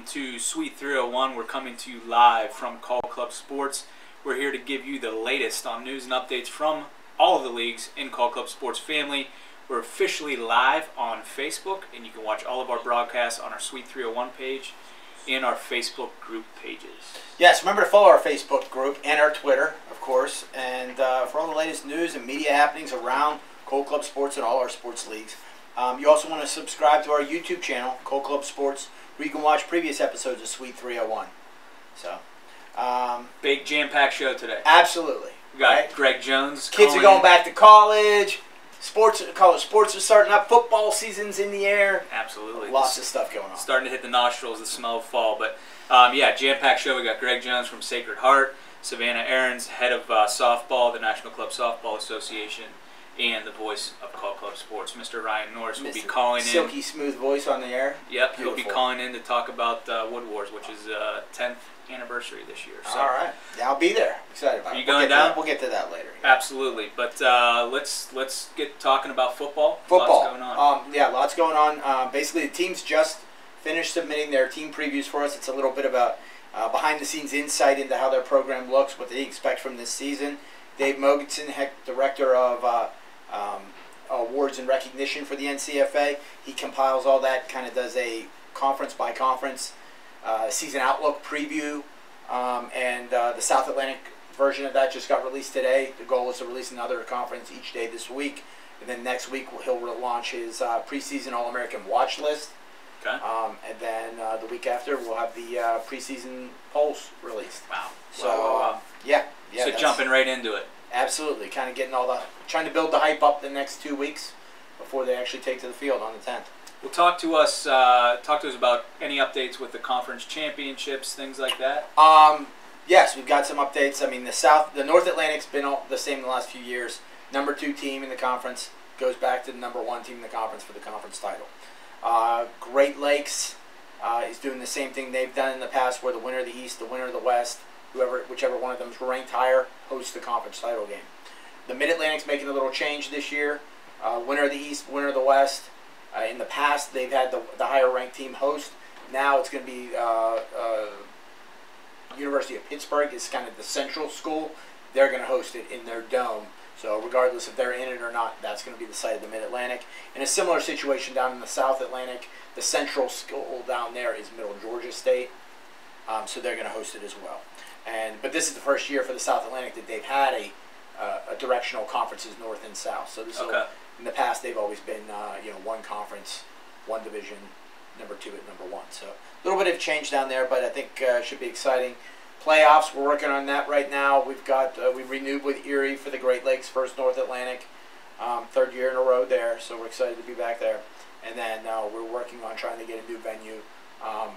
welcome to Suite 301. We're coming to you live from Call Club Sports. We're here to give you the latest on news and updates from all of the leagues in Call Club Sports family. We're officially live on Facebook, and you can watch all of our broadcasts on our Suite 301 page and our Facebook group pages. Yes, remember to follow our Facebook group and our Twitter, of course, and for all the latest news and media happenings around Call Club Sports and all our sports leagues. You also want to subscribe to our YouTube channel, Call Club Sports, where you can watch previous episodes of Suite 301. So, big jam-packed show today. Absolutely. We got Greg Jones. Kids are going back to college. College sports are starting up. Football season's in the air. Absolutely. Lots of stuff going on. Starting to hit the nostrils, the smell of fall. But, yeah, jam-packed show. We got Greg Jones from Sacred Heart, Savannah Aarons, head of softball, the National Club Softball Association, and the voice of Call Club Sports, Mr. Ryan Norris, will be calling in. Silky smooth voice on the air. Yep, Beautiful. He'll be calling in to talk about Wood Wars, which is 10th anniversary this year. So. All right, yeah, I'll be there. Excited about it. Are you going down? We'll get to that later. Absolutely, but let's get talking about football. Football. Lots going on. Yeah, lots going on. Basically, the teams just finished submitting their team previews for us. It's a little bit about behind-the-scenes insight into how their program looks, what they expect from this season. Dave Mogensen, director of awards and recognition for the NCFA, he compiles all that, kind of does a conference-by-conference season outlook preview, and the South Atlantic version of that just got released today. The goal is to release another conference each day this week, and then next week he'll launch his preseason All-American watch list. Okay. And then the week after we'll have the preseason polls released. Wow. So yeah. So jumping right into it. Absolutely, kind of trying to build the hype up the next 2 weeks before they actually take to the field on the 10th. Well, talk to us about any updates with the conference championships, things like that. Yes, we've got some updates. I mean, the North Atlantic's been the same in the last few years. Number 2 team in the conference goes back to the number 1 team in the conference for the conference title. Great Lakes is doing the same thing they've done in the past, where the winner of the East, the winner of the West, whichever one of them is ranked higher, hosts the conference title game. The Mid-Atlantic's making a little change this year. Winner of the East, winner of the West. In the past, they've had the higher-ranked team host. Now it's going to be University of Pittsburgh is kind of the central school. They're going to host it in their dome. So regardless if they're in it or not, that's going to be the site of the Mid-Atlantic. In a similar situation down in the South Atlantic, the central school down there is Middle Georgia State. So they're going to host it as well. But this is the first year for the South Atlantic that they've had a directional conferences north and south. So this in the past they've always been one conference, one division, number 2 at number 1. So a little bit of change down there, but I think it should be exciting. Playoffs, we're working on that right now. We've got we renewed with Erie for the Great Lakes First North Atlantic, 3rd year in a row there. So we're excited to be back there. And then we're working on trying to get a new venue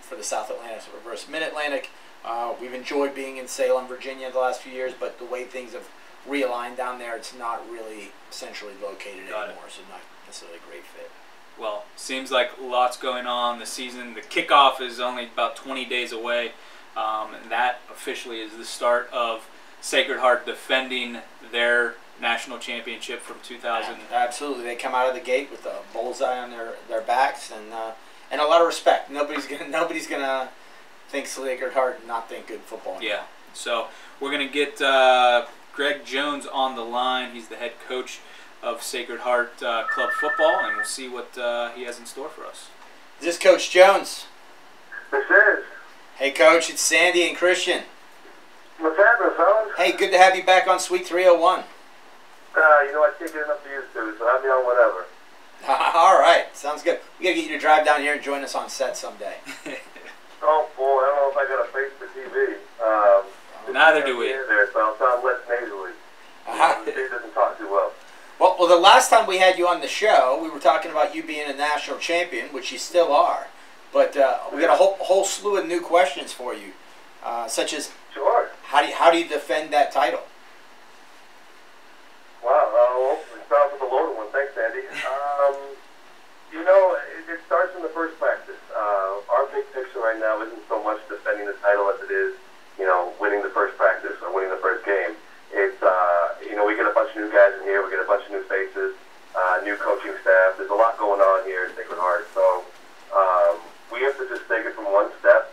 for the South Atlantic, so reverse Mid-Atlantic. We've enjoyed being in Salem, Virginia the last few years, but the way things have realigned down there, it's not really centrally located anymore, so not necessarily a great fit. Well, seems like lots going on. The season, the kickoff is only about 20 days away, and that officially is the start of Sacred Heart defending their national championship from 2000. Absolutely, they come out of the gate with a bullseye on their backs and a lot of respect. Nobody's gonna think Sacred Heart and not think good football. Yeah. So we're gonna get Greg Jones on the line. He's the head coach of Sacred Heart Club Football, and we'll see what he has in store for us. Is this Coach Jones? This is. Hey, Coach, it's Sandy and Christian. What's happening, fellas? Hey, good to have you back on Suite 301. I can't get enough of you two, so have me on whatever. All right, sounds good. We got to get you to drive down here and join us on set someday. Oh, boy, I don't know if I got a face for TV. Neither do we. There, so I'll sound less nasally. It doesn't talk too well. Well, the last time we had you on the show, we were talking about you being a national champion, which you still are. But we got a whole slew of new questions for you, such as how do you defend that title? Wow, well, we start with the loaded one. Thanks, Andy. It starts in the first practice. Our big picture right now isn't so much defending the title as it is, winning the first practice or winning the first game. It's, we get a bunch of new guys in here. We get a bunch of new faces, new coaching staff. There's a lot going on here at Sacred Heart. So we have to just take it from one step.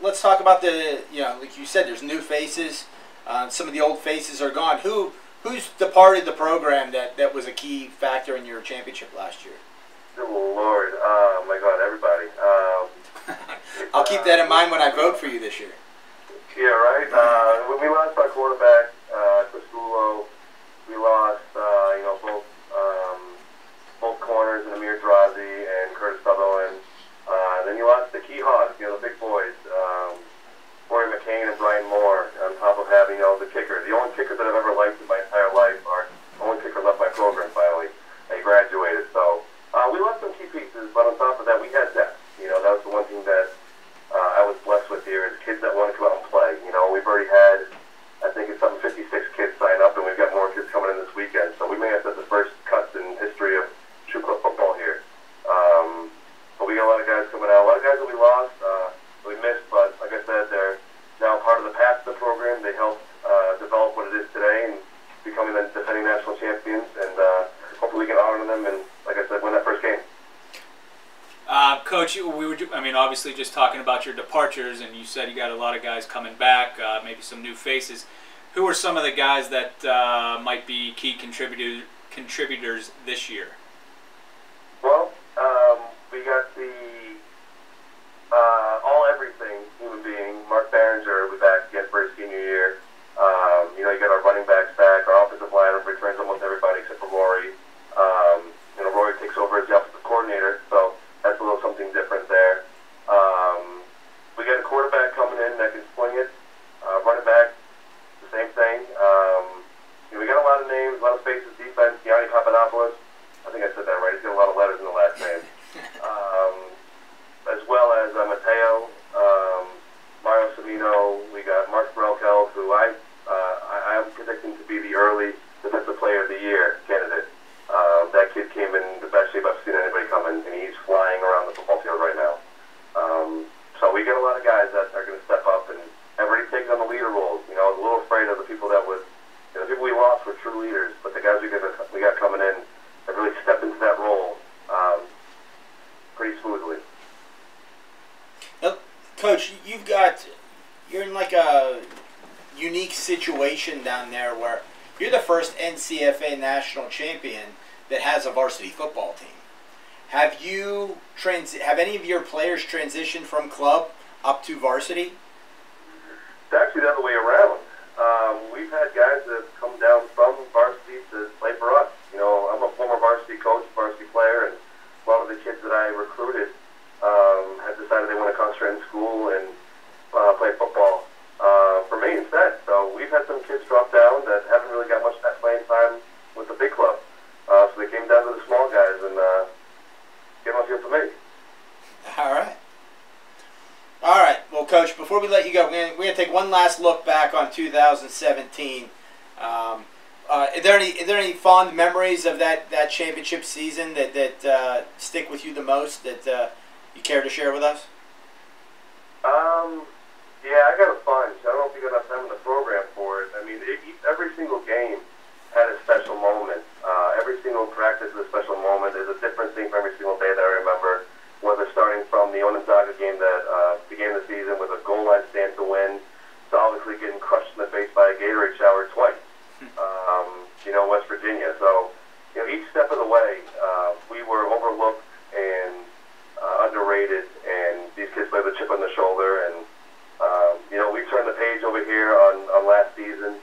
let's talk about the, like you said, there's new faces. Some of the old faces are gone. Who's departed the program that was a key factor in your championship last year? Oh, Lord. Oh, my God, everybody. I'll keep that in mind when I vote for you this year. Yeah, right. When we lost our quarterback, Chris Gulo, we lost, both corners, and Amir Drazi and Curtis Sutherland. And then you lost the key hogs, the big boys, Corey McCain and Brian Moore, on top of having, the kicker. The only kicker that I've ever liked in my entire life, or the only kicker left my program finally. He graduated. So we lost some key pieces, but on top of that, we had depth. That was the one thing that I was blessed with here, is kids that want to go out and play. We've already had, I think it's something 56 kids sign up, and we've got more kids coming in this weekend. So we may have the first cuts in history of Shoe Club football here. But we got a lot of guys coming out. A lot of guys that we lost, we missed, but like I said, they're now part of the past of the program. They helped develop what it is today and becoming the defending national champions. And hopefully we can honor them and, like I said, win that first game. Coach, we were, obviously just talking about your departures, and you said you got a lot of guys coming back, maybe some new faces. Who are some of the guys that might be key contributors this year? Well, we got the all-everything human being. Mark Behringer will be back again for his senior year. You got our running backs back. Our offensive line returns almost everybody except for Rory. Rory takes over as the offensive coordinator, so that's a little something different there. We got a quarterback coming in that can swing it. Running back, the same thing. We got a lot of names, a lot of faces. Defense, Yanni Papadopoulos. I think I said that right. He's got a lot of letters in the last name. As well as Mateo, Mario Savino. We got Mark Brelkel, who I'm predicting to be the early Defensive Player of the Year candidate. That kid came in the best shape I've seen anybody come in, and he's flying around the football field right now. So we get a lot of guys that are going to step up and have already taken on the leader roles. I was a little afraid of the people that was, the people we lost were true leaders, but the guys we got coming in have really stepped into that role pretty smoothly. Now, Coach, you're in like a unique situation down there where you're the first NCFA national champion that has a varsity football team. Have any of your players transitioned from club up to varsity? It's actually the other way around. We've had guys that have come down from varsity to play for us. I'm a former varsity coach, varsity player, and a lot of the kids that I recruited have decided they want to concentrate in school and play football for me instead. So we've had some kids drop down that haven't really got much playing time with the big club. So they came down to the small guys and came on field for me. All right. Well, Coach, before we let you go, we're going to take one last look back on 2017. Are there any fond memories of that championship season that stick with you the most that you care to share with us? Yeah, I got a bunch. I don't know if you got enough time in the program for it. I mean, every single game had a special moment. Every single practice is a special moment. There's a different thing for every single day that I remember, whether starting from the Onondaga game that began the season with a goal line stand to win, to obviously getting crushed in the face by a Gatorade shower twice, West Virginia. So, each step of the way, we were overlooked and underrated, and these kids played with a chip on their shoulder, and we turned the page over here on last season.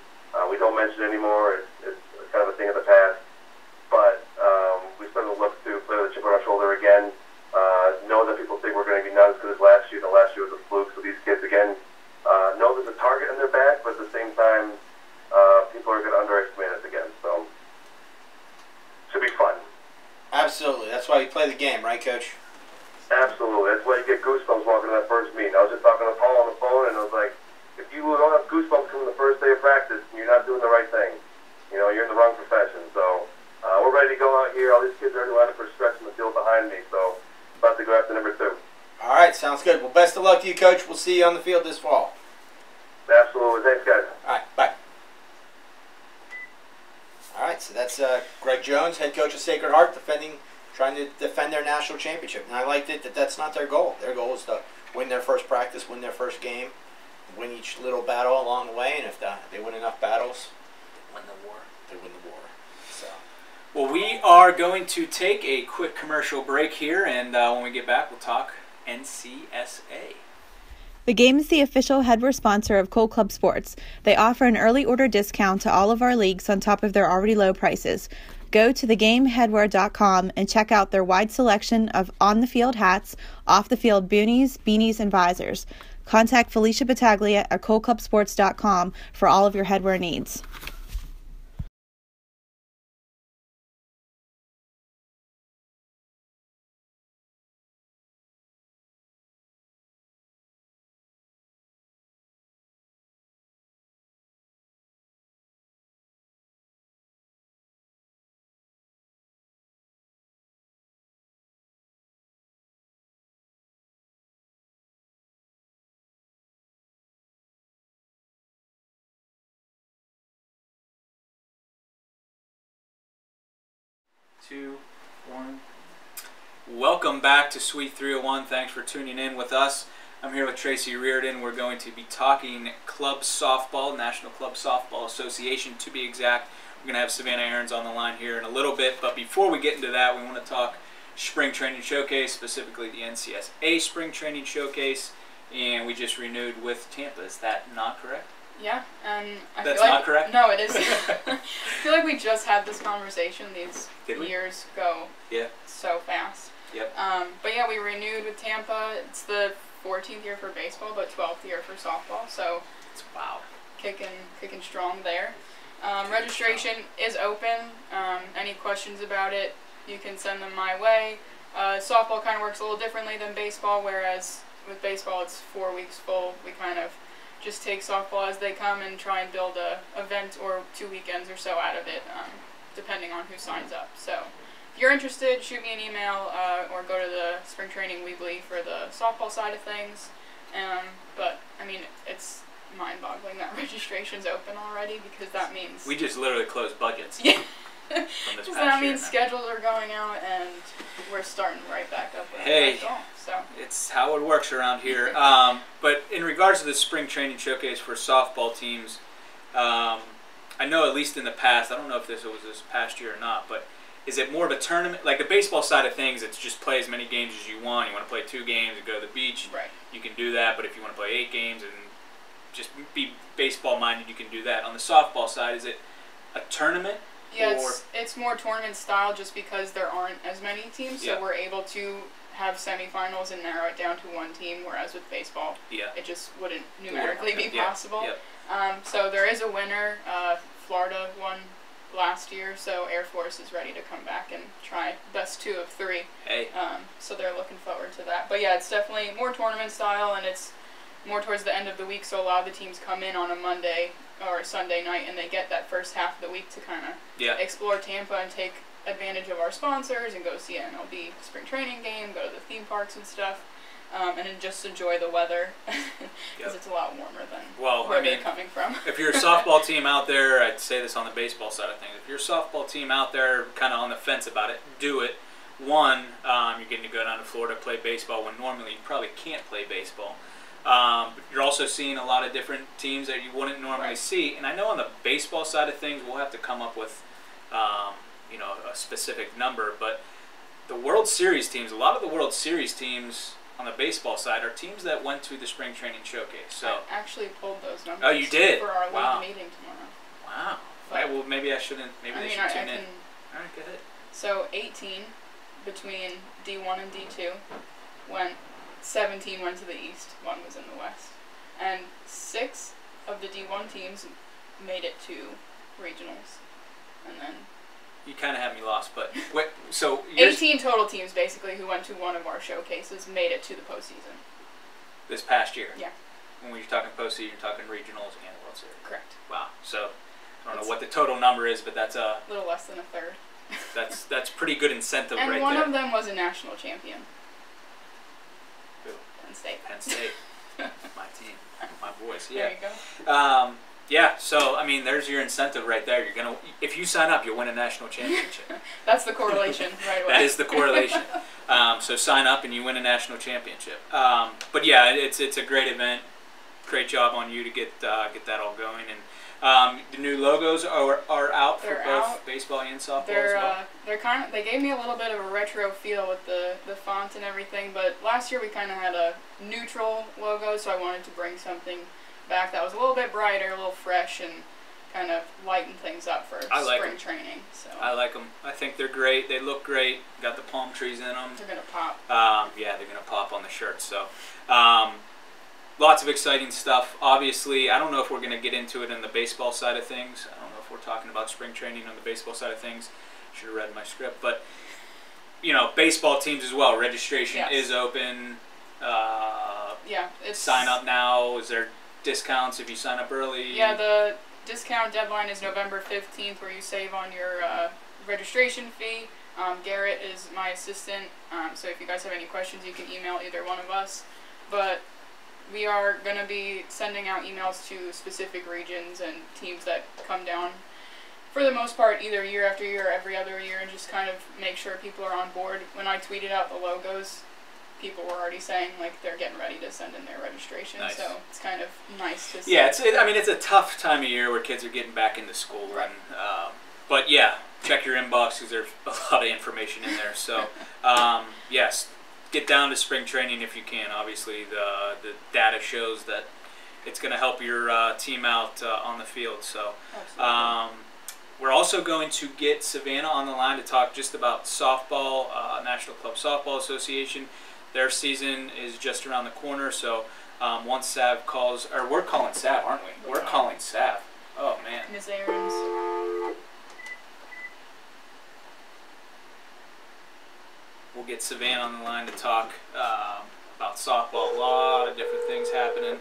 We don't mention it anymore. It's kind of a thing of the past. But we started to look to play with a chip on our shoulder again. Know that people think we're going to be not as good as last year. The last year was a fluke. So these kids, again, know there's a target in their back, but at the same time, people are going to underestimate us again. So should be fun. Absolutely. That's why you play the game, right, Coach? Absolutely. That's why you get goosebumps walking to that first meeting. I was just talking to Paul on the phone, and I was like, if you don't have goosebumps coming the first day of practice, you're not doing the right thing. You're in the wrong profession. So we're ready to go out here. All these kids are already lined up for a stretch in the field behind me. So about to go after number 2. All right. Sounds good. Well, best of luck to you, Coach. We'll see you on the field this fall. Absolutely. Thanks, guys. All right. Bye. All right. So that's Greg Jones, head coach of Sacred Heart, trying to defend their national championship. And I liked it that's not their goal. Their goal is to win their first practice, win their first game, win each little battle along the way, and if they win enough battles, they win the war. They win the war. So. Well, we are going to take a quick commercial break here, and when we get back, we'll talk NCSA. The Game is the official headwear sponsor of Cold Club Sports. They offer an early order discount to all of our leagues on top of their already low prices. Go to thegameheadwear.com and check out their wide selection of on-the-field hats, off-the-field boonies, beanies, and visors. Contact Felicia Battaglia at coldclubsports.com for all of your headwear needs. Two, one. Welcome back to Suite 301. Thanks for tuning in with us. I'm here with Tracy Reardon. We're going to be talking club softball, National Club Softball Association to be exact. We're going to have Savannah Aarons on the line here in a little bit, but before we get into that, we want to talk Spring Training Showcase, specifically the NCSA Spring Training Showcase, and we just renewed with Tampa. Is that not correct? Yeah, and I That's feel like, not correct? No, it is. I feel like we just had this conversation. These Did we? years go so fast. Yep. But yeah, we renewed with Tampa. It's the 14th year for baseball, but 12th year for softball. So Wow. Kicking strong there. Registration is open. Any questions about it, you can send them my way. Softball kind of works a little differently than baseball, whereas with baseball it's 4 weeks full. We kind of just take softball as they come and try and build a event or 2 weekends or so out of it, depending on who signs up. So if you're interested, shoot me an email or go to the Spring Training Weebly for the softball side of things. But I mean, it's mind-boggling that registration's open already, because that means We just literally closed budgets. yeah. From this So past that year means now. schedules are going out and we're starting right back up with Hey. baseball. So It's how it works around here. But in regards to the Spring Training Showcase for softball teams, I know at least in the past, I don't know if this was this past year or not, but is it more of a tournament? Like the baseball side of things, it's just play as many games as you want. You want to play 2 games and go to the beach, right. you can do that. But if you want to play 8 games and just be baseball minded, you can do that. On the softball side, is it a tournament? Yeah, Or- it's more tournament style just because there aren't as many teams, so Yeah. we're able to have semifinals and narrow it down to one team, whereas with baseball, Yeah. it just wouldn't numerically be Yeah. possible. Yep. So there is a winner. Florida won last year, so Air Force is ready to come back and try best 2 of 3. Hey. So they're looking forward to that. But yeah, it's definitely more tournament style, and it's more towards the end of the week, so a lot of the teams come in on a Monday or a Sunday night, and they get that first half of the week to kind of Yeah. explore Tampa and take advantage of our sponsors and go see an MLB spring training game, go to the theme parks and stuff, and then just enjoy the weather, because Yep. it's a lot warmer than Well, where I mean, they're coming from. if you're a softball team out there, I'd say this on the baseball side of things. If you're a softball team out there kind of on the fence about it, do it. One, you're getting to go down to Florida, play baseball when normally you probably can't play baseball. But you're also seeing a lot of different teams that you wouldn't normally Right. see. And I know on the baseball side of things, we'll have to come up with, a specific number. But the World Series teams, a lot of the World Series teams on the baseball side are teams that went to the Spring Training Showcase. So, I actually pulled those numbers. Oh, you did? For our league Wow. meeting tomorrow. wow. But- Right, well, maybe I shouldn't. Maybe I they mean, should I tune in. can. All right, go ahead. So 18 between D1 and D2 went. 17 went to the east. 1 was in the west, and 6 of the D1 teams made it to regionals, and then You kind of had me lost, but wait. So you're 18 total teams basically who went to one of our showcases made it to the postseason. this past year. Yeah. When we're talking postseason, you're talking regionals and World Series. Correct. Wow. So I don't know It's- what the total number is, but that's A little less than a third. that's pretty good incentive And right one there. of them was a national champion. Who? Penn State. Penn State, my team, my boys. There Yeah. you go. Yeah, so I mean, there's your incentive right there. You're gonna, if you sign up, you'll win a national championship. That's the correlation right away. That is the correlation. So sign up and you win a national championship. But yeah, it's a great event. Great job on you to get that all going. And the new logos are out for They're both out. baseball and softball as well. They gave me a little bit of a retro feel with the font and everything, but last year we kind of had a neutral logo, so I wanted to bring something back that was a little bit brighter, a little fresh, and kind of lighten things up for spring training. So I like them. I think they're great. They look great. Got the palm trees in them. they're gonna pop. Yeah, they're gonna pop on the shirt. So, lots of exciting stuff. Obviously, I don't know if we're gonna get into it in the baseball side of things. I don't know if we're talking about spring training on the baseball side of things. Should have read my script, but baseball teams as well. Registration is open. Yeah, it's sign up now. Is there discounts if you sign up early? Yeah, the discount deadline is November 15th, where you save on your registration fee. Garrett is my assistant, so if you guys have any questions, you can email either one of us. But we are going to be sending out emails to specific regions and teams that come down, for the most part, either year after year or every other year, and just kind of make sure people are on board. When I tweeted out the logos, people were already saying they're getting ready to send in their registration. Nice. So it's kind of nice to see. Yeah, it's a tough time of year where kids are getting back into school, Right. and but yeah, check your inbox because there's a lot of information in there. So yes, get down to spring training if you can. Obviously, the data shows that it's going to help your team out on the field. So we're also going to get Savannah on the line to talk just about softball, National Club Softball Association. Their season is just around the corner, so once Sav calls, or we're calling Sav, aren't we? We're calling Sav. Oh, man. Miss Aarons. We'll get Savannah on the line to talk about softball. A lot of different things happening.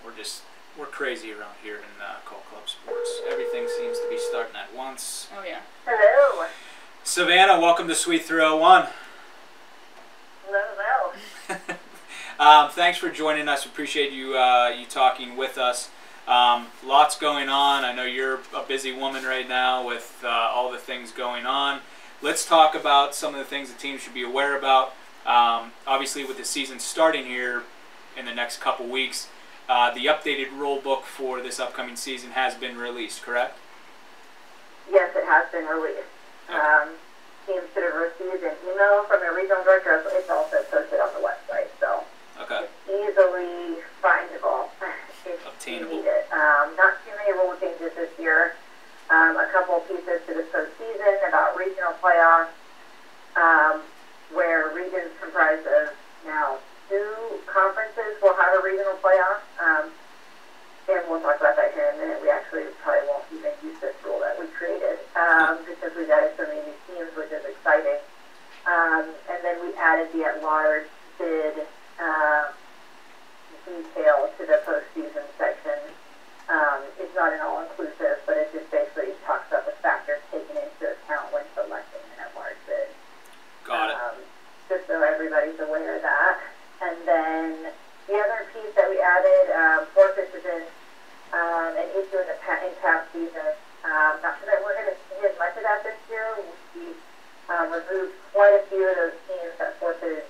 We're crazy around here in Call Club Sports. Everything seems to be starting at once. Oh, yeah. Hello. Savannah, welcome to Suite 301. Hello. Thanks for joining us. Appreciate you talking with us. Lots going on. I know you're a busy woman right now with all the things going on. Let's talk about some of the things the team should be aware about. Obviously, with the season starting here in the next couple weeks, the updated rule book for this upcoming season has been released, correct? Yes, it has been released. Teams should have received an email from their regional director. It's also posted on the website, so Okay. it's easily findable if Obtainable. you need it. Not too many rule changes this year. A couple pieces to the postseason about regional playoffs, where regions comprised of now 2 conferences will have a regional playoff. And we'll talk about that here in a minute. We actually probably won't even use this rule that we created because we've added so many new teams, which is exciting. And then we added the at-large bid detail to the postseason section. It's not an all-inclusive, but it just basically talks about the factors taken into account when selecting an at-large bid. Got it. Just so everybody's aware of that. And then the other piece that we added, forfeits is an issue in the in-cap season. Not sure that we're going to see as much of that this year. We removed quite a few of those teams that forfeited,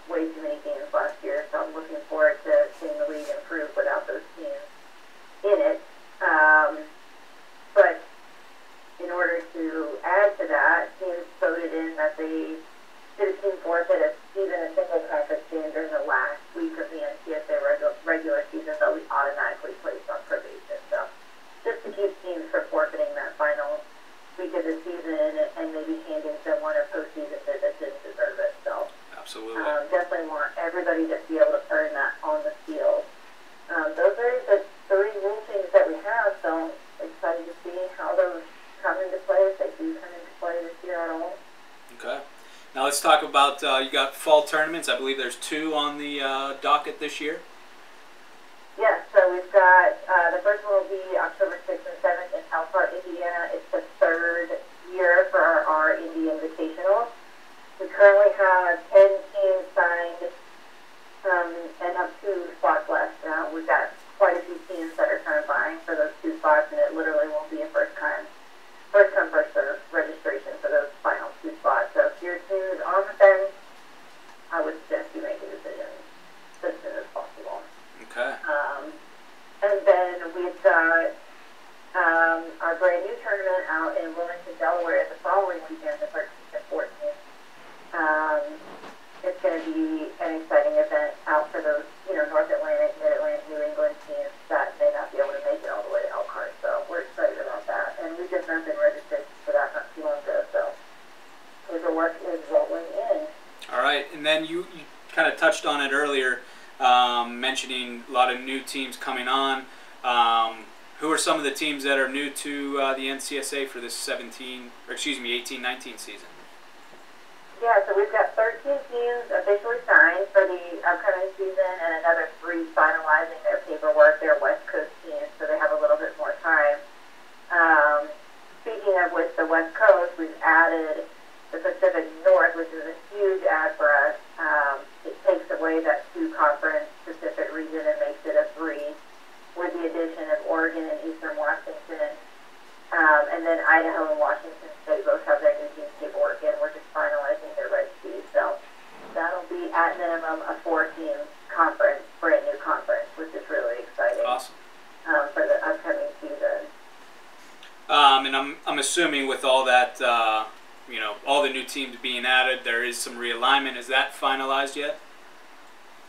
way too many games last year. So I'm looking forward to seeing the league improve without those teams in it. But in order to add to that, teams voted in that they did a team forfeit even a single conference game during the last week of the NCSA regular season, they'll be automatically placed on probation. So just to keep teams from forfeiting that final week of the season and maybe handing someone a postseason bid that didn't deserve it. So Absolutely. definitely want everybody to be able to earn that on the field. Those are the 3 rule changes that we have, so I'm excited to see how those come into play, if they do come into play this year at all. Okay. Now let's talk about, you got fall tournaments. I believe there's 2 on the docket this year. Yes, so we've got, the first one will be October 6th and 7th in Elkhart, Indiana. It's the 3rd year for our Indy Invitational. We currently have 10 teams signed and have 2 spots left. We've got quite a few teams that are kind of a brand new tournament out in Wilmington, Delaware the following weekend, the 13th and 14th. It's going to be an exciting event out for those, North Atlantic, Mid-Atlantic, New England teams that may not be able to make it all the way to Elkhart. So we're excited about that. And we just opened registration for that not too long ago. So the work is rolling in. All right. And then you kind of touched on it earlier, mentioning a lot of new teams coming on. Who are some of the teams that are new to the NCSA for this 18-19 season? Yeah, so we've got 13 teams officially signed for the upcoming season and another 3 finalizing their paperwork. They're West Coast teams, so they have a little bit more time. Speaking of with the West Coast, we've added the Pacific North, which is a huge add for us. It takes away that 2-conference Pacific region and makes it a 3, with the addition of Oregon and Eastern Washington. And then Idaho and Washington State both have their new team paperwork in. We're just finalizing their red sheet. So that'll be at minimum a 4-team conference, brand new conference, which is really exciting. Awesome. For the upcoming season. And I'm assuming with all that, all the new teams being added, there is some realignment. Is that finalized yet?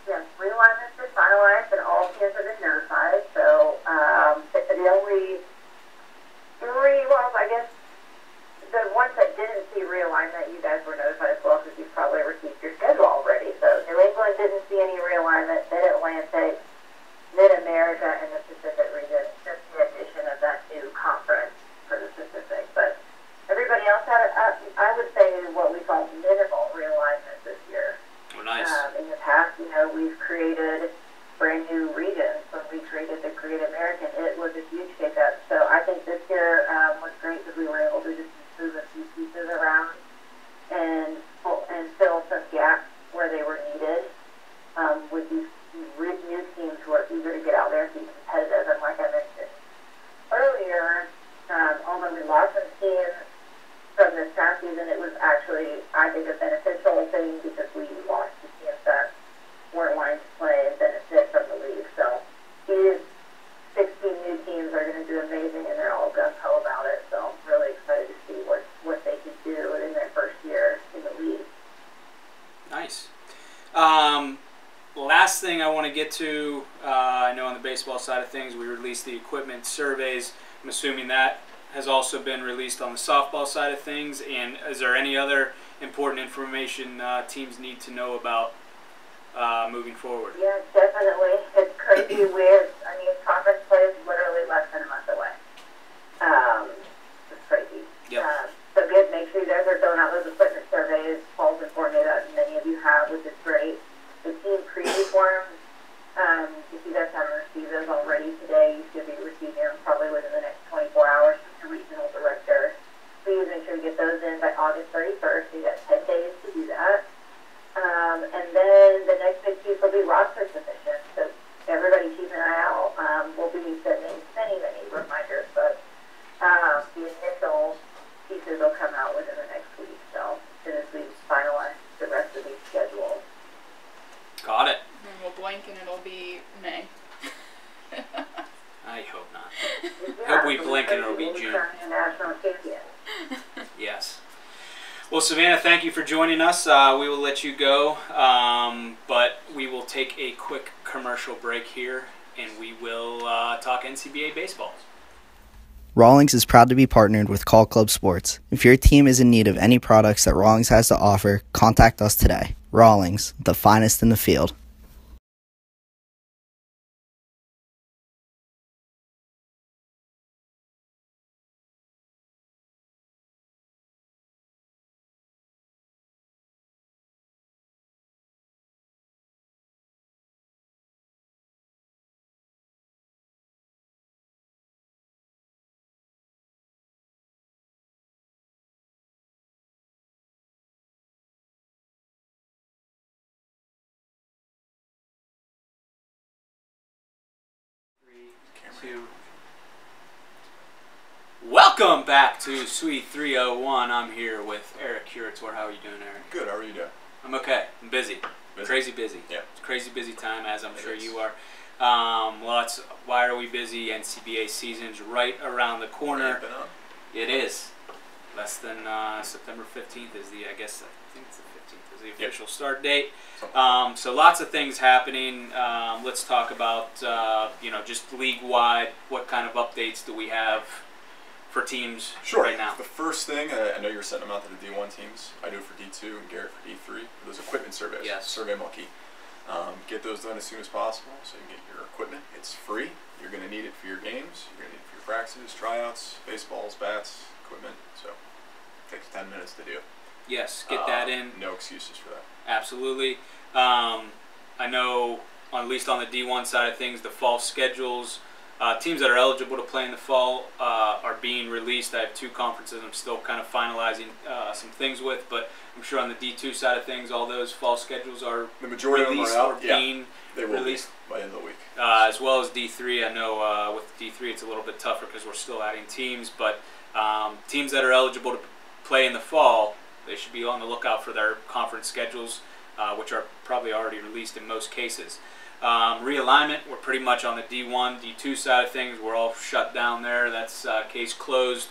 Yes, realignment's been finalized and all teams have been notified. So the only 3, I guess the ones that didn't see realignment, you guys were notified as well because you probably received your schedule already. So New England didn't see any realignment, Mid-Atlantic, Mid-America, and the Pacific region, just the addition of that new conference for the Pacific. But everybody else had, I would say, what we call minimal realignment this year. Oh, nice. In the past, we've created brand new regions. When we created the Great American, it was a huge shakeup. So I think this year was great because we were able to just move a few pieces around and fill some gaps where they were needed with these new teams who are eager to get out there and be competitive. And like I mentioned earlier, although we lost some teams from this past season, it was actually, I think, a beneficial thing because we lost the teams that weren't wanting to play and benefit from the league. So these 16 new teams are going to do amazing, and they're all gung-ho about it. So I'm really excited to see what they can do in their first year in the league. Nice. Last thing I want to get to, I know on the baseball side of things, we released the equipment surveys. I'm assuming that has also been released on the softball side of things. And is there any other important information teams need to know about moving forward? Yeah, definitely. It's crazy weird. Conference play is literally less than a month away. It's crazy. Yep. So good. Make sure you guys are filling out those equipment surveys. Paul's informed me that many of you have, which is great. The team preview forms, if you guys haven't received those already today, you should be receiving them probably within the next 24 hours from your regional director. Please make sure you get those in by August 31st. You got 10 days to do that. And then the next big piece will be roster submission. So everybody keep an eye out. We'll be sending many reminders, but the initial pieces will come out within the next week. So as soon as we finalize the rest of these schedules. Got it. And we'll blink and it'll be May. I hope not. Yeah, Hope we blink and it'll be June. National champion. Yes. Well, Savannah, thank you for joining us. We will let you go, but we will take a quick commercial break here, and we will talk NCBA baseball. Rawlings is proud to be partnered with Call Club Sports. If your team is in need of any products that Rawlings has to offer, contact us today. Rawlings, the finest in the field. Welcome back to Suite 301. I'm here with Eric Curator. How are you doing, Eric? Good, how are you doing? I'm okay. I'm busy. Busy? Crazy busy. Yeah. It's a crazy busy time, as I'm sure you are. Why are we busy? NCBA season's right around the corner. It is. Less than September 15th is I think it's the 15th is the official start date. So lots of things happening. Let's talk about, just league-wide, what kind of updates do we have for teams right now? The first thing, I know you're sending them out to the D1 teams. I do it for D2 and Garrett for D3. Those equipment surveys. Yes. SurveyMonkey. Get those done as soon as possible so you can get your equipment. It's free. You're going to need it for your games. You're going to need it for your practices, tryouts, baseballs, bats, equipment. So it takes 10 minutes to do. Yes, get that in. No excuses for that. Absolutely. I know, at least on the D1 side of things, the fall schedules, teams that are eligible to play in the fall are being released. I have 2 conferences I'm still kind of finalizing some things with, but I'm sure on the D2 side of things, all those fall schedules are the majority released of them are out. or being they will released be by the end of the week. as well as D3. I know with D3 it's a little bit tougher because we're still adding teams, but teams that are eligible to play in the fall, they should be on the lookout for their conference schedules, which are probably already released in most cases. Realignment, we're pretty much on the D1, D2 side of things. We're all shut down there. That's case closed.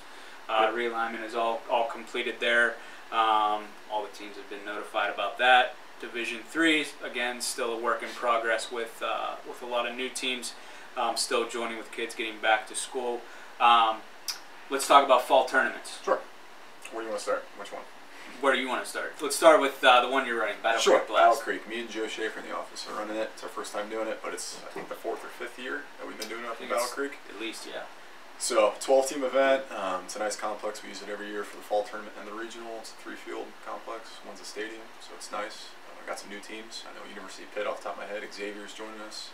Realignment is all completed there. All the teams have been notified about that. Division 3, again, still a work in progress with a lot of new teams still joining with kids getting back to school. Let's talk about fall tournaments. Sure. Where do you want to start? Which one? Where do you want to start? Let's start with the one you're running, Battle Creek Blast. Battle Creek. Me and Joe Schaefer in the office are running it. It's our first time doing it, but it's, I think, the 4th or 5th year that we've been doing it up in Battle Creek. At least, yeah. So, 12-team event. It's a nice complex. We use it every year for the fall tournament and the regional. It's a 3-field complex. One's a stadium, so it's nice. I got some new teams. I know University Pitt off the top of my head. Xavier's joining us.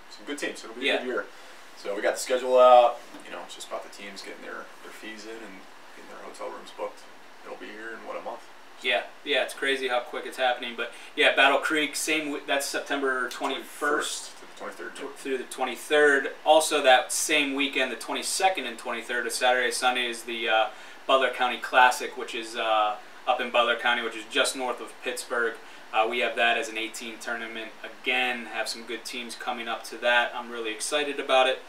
Some good teams. So it'll be a good year. So we got the schedule out. It's just about the teams getting their fees in and getting their hotel rooms booked. It'll be here in, a month? Yeah, it's crazy how quick it's happening. But yeah, Battle Creek, that's September 21st to the 23rd. Through the 23rd. Also that same weekend, the 22nd and 23rd, a Saturday, Sunday, is the Butler County Classic, which is up in Butler County, which is just north of Pittsburgh. We have that as an 18 tournament. Again, have some good teams coming up to that. I'm really excited about it.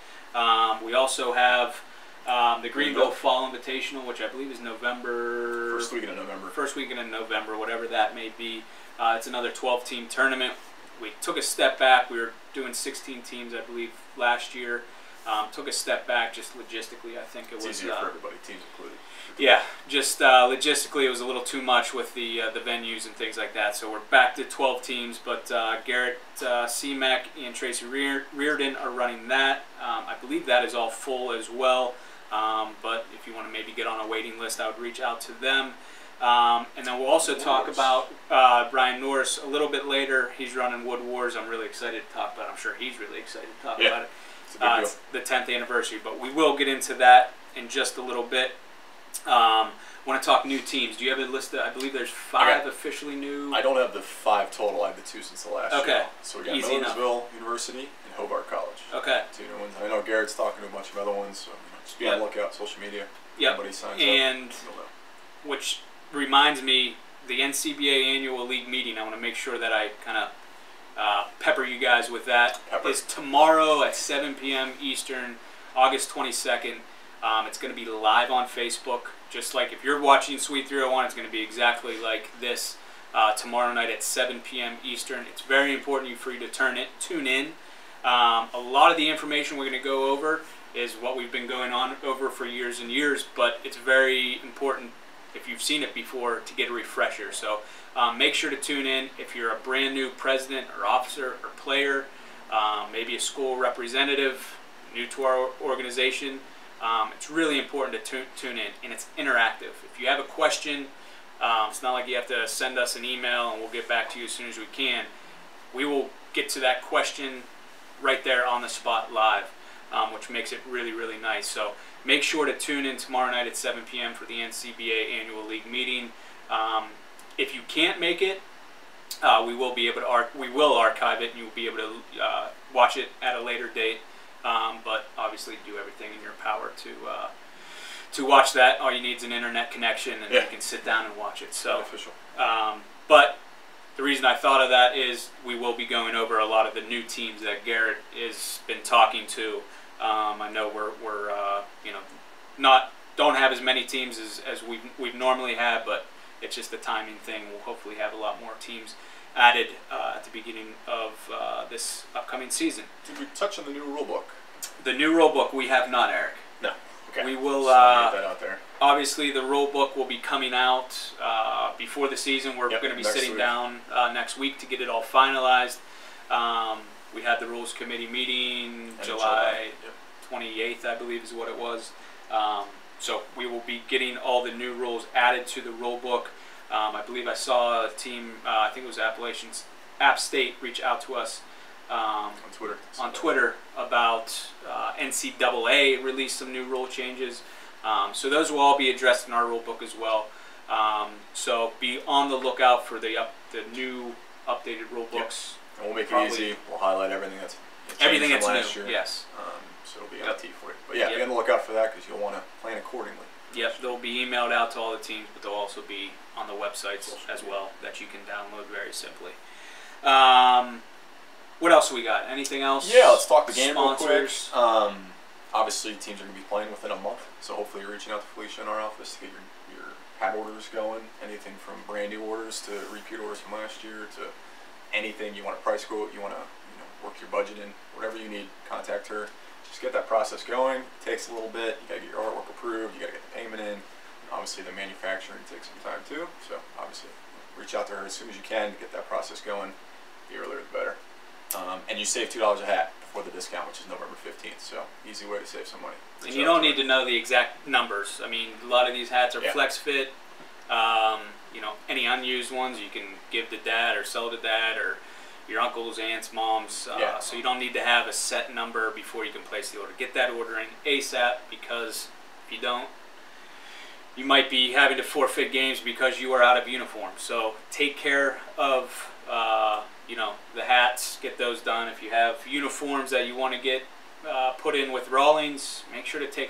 We also have the Greenville Fall Invitational, which I believe is November. First weekend in November. First weekend in November, whatever that may be. It's another 12-team tournament. We took a step back. We were doing 16 teams, I believe, last year. Took a step back just logistically. I think it was easier for everybody, teams included. Yeah, just logistically, it was a little too much with the venues and things like that. So we're back to 12 teams, but Garrett Seamack and Tracy Reardon are running that. I believe that is all full as well. But if you want to maybe get on a waiting list, I would reach out to them. And then we'll also talk about Brian Norris a little bit later. He's running Wood Wars. I'm really excited to talk about it. I'm sure he's really excited to talk about it. It's the 10th anniversary, but we will get into that in just a little bit. Want to talk new teams. Do you have a list? I believe there's 5 officially new. I don't have the 5 total. I have the 2 since the last year. So we got Millersville University and Hobart College. Okay. 2 new ones. I know Garrett's talking to a bunch of other ones, so just be on the lookout, social media. Yeah. Somebody signs and up. Which reminds me, the NCBA annual league meeting, I want to make sure that I kind of pepper you guys with that. Is tomorrow at 7 p.m. Eastern, August 22nd. It's going to be live on Facebook. Just like if you're watching Suite 301, it's going to be exactly like this tomorrow night at 7 p.m. Eastern. It's very important for you to tune in. A lot of the information we're going to go over is what we've been going on over for years and years, but it's very important, if you've seen it before, to get a refresher. So make sure to tune in. If you're a brand new president or officer or player, maybe a school representative, new to our organization, it's really important to tune in, and it's interactive. If you have a question, it's not like you have to send us an email and we'll get back to you as soon as we can. We will get to that question right there on the spot live, which makes it really, really nice. So make sure to tune in tomorrow night at 7 p.m. for the NCBA Annual League meeting. If you can't make it, we will archive it, and you'll be able to watch it at a later date. But obviously, do everything in your power to watch that. All you need is an internet connection, and you can sit down and watch it. So, official. But the reason I thought of that is we will be going over a lot of the new teams that Garrett has been talking to. I know we're don't have as many teams as we've normally had, but it's just a timing thing. We'll hopefully have a lot more teams added at the beginning of this upcoming season. Did we touch on the new rule book? The new rule book we have not, Eric. No. Okay. We will. So get that out there. Obviously, the rule book will be coming out before the season. We're going to be sitting down next week to get it all finalized. We had the rules committee meeting July 28th, I believe, is what it was. So we will be getting all the new rules added to the rule book. I believe I saw a team, I think it was App State, reach out to us on Twitter about NCAA released some new rule changes. So those will all be addressed in our rule book as well. So be on the lookout for the new updated rule books. And we'll make it easy. We'll highlight everything that's changed from last new. year. Yes. So it'll be on the tee for you. But be on the lookout for that because you'll want to plan accordingly. Yep, they'll be emailed out to all the teams, but they'll also be on the websites as well that you can download very simply. What else we got? Anything else? Yeah, let's talk the game Sponsors. real quick. Obviously, teams are going to be playing within a month, so hopefully you're reaching out to Felicia in our office to get your hat orders going. Anything from brand new orders to repeat orders from last year to anything you want to price quote, you want to work your budget in, whatever you need, contact her. Just get that process going. It takes a little bit. You got to get your artwork approved. You got to get the payment in. Obviously, the manufacturing takes some time too. So obviously, reach out to her as soon as you can to get that process going. The earlier, the better. And you save $2 a hat before the discount, which is November 15th. So easy way to save some money. And you don't need to know the exact numbers. I mean, a lot of these hats are flex fit. Any unused ones you can give to dad or sell to dad or your uncles, aunts, moms. So you don't need to have a set number before you can place the order. Get that order in ASAP, because if you don't, you might be having to forfeit games because you are out of uniform. So take care of the hats. Get those done. If you have uniforms that you want to get put in with Rawlings, make sure to take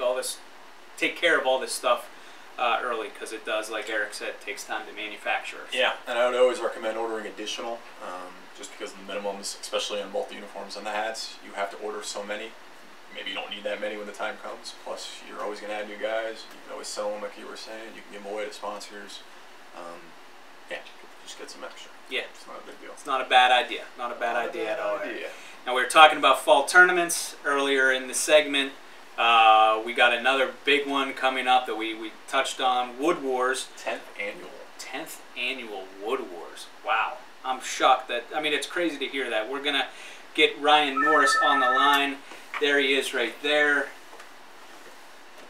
care of all this stuff early, because it does, like Eric said, takes time to manufacture. Yeah, and I would always recommend ordering additional, just because the minimums, especially on both the uniforms and the hats, you have to order so many. Maybe you don't need that many when the time comes. Plus, you're always going to add new guys. You can always sell them, like you were saying. You can give them away to sponsors. Just get some extra. Yeah. It's not a big deal. It's not a bad idea. Not a bad idea at all. Now, we were talking about fall tournaments earlier in the segment. We got another big one coming up that we touched on, Wood Wars. 10th annual Wood Wars. Wow. I'm shocked it's crazy to hear that. We're going to get Ryan Norris on the line. There he is right there.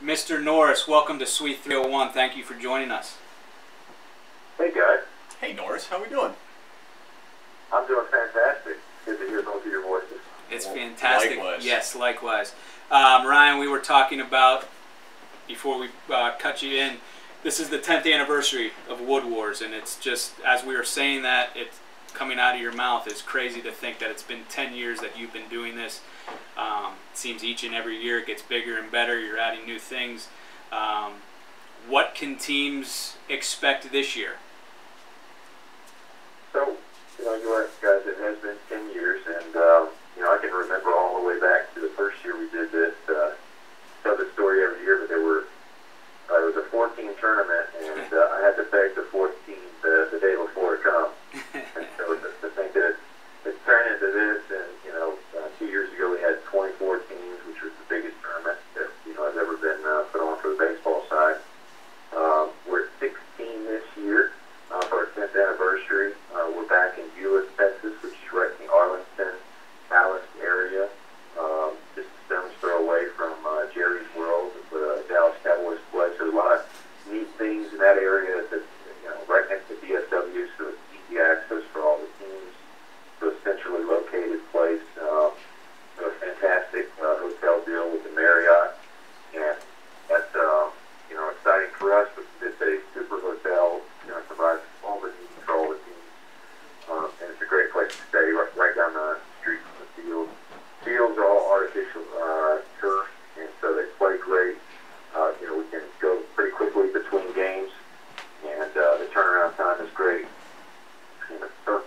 Mr. Norris, welcome to Suite 301. Thank you for joining us. Hey, guys. Hey, Norris. How we doing? I'm doing fantastic. Good to hear both of your voices. It's fantastic. Likewise. Yes, likewise. Ryan, we were talking about, before we cut you in, this is the 10th anniversary of Wood Wars, and it's just, as we were saying that, it's coming out of your mouth, it's crazy to think that it's been 10 years that you've been doing this. It seems each and every year it gets bigger and better. You're adding new things. What can teams expect this year? So, you guys, it has been 10 years, and, I can remember all the way back to the first year we did this. Tell the story every year, but it was a 14 tournament, and I had to beg the 14 the day before it come. And so to think that it's turned into this, and 2 years ago we had 24 teams, which was the biggest tournament that has ever been put on for the baseball side. We're at 16 this year for our 10th anniversary. We're back in Euless, Texas, which is right in the Arlington, Dallas area, just a stone's throw away from Jerry's World, where the Dallas Cowboys play. So there's a lot of neat things in that area that's right next to DSW, so it's easy access for all the teams. So a centrally located place. A fantastic hotel deal with the Marriott, and that's exciting for us. But it's a super hotel. It provides all the needs for all the teams, and it's a great place to stay right down the street from the field. Fields are all artificial turf, and so they play great. We can go pretty quickly between games, and the turnaround time is great. So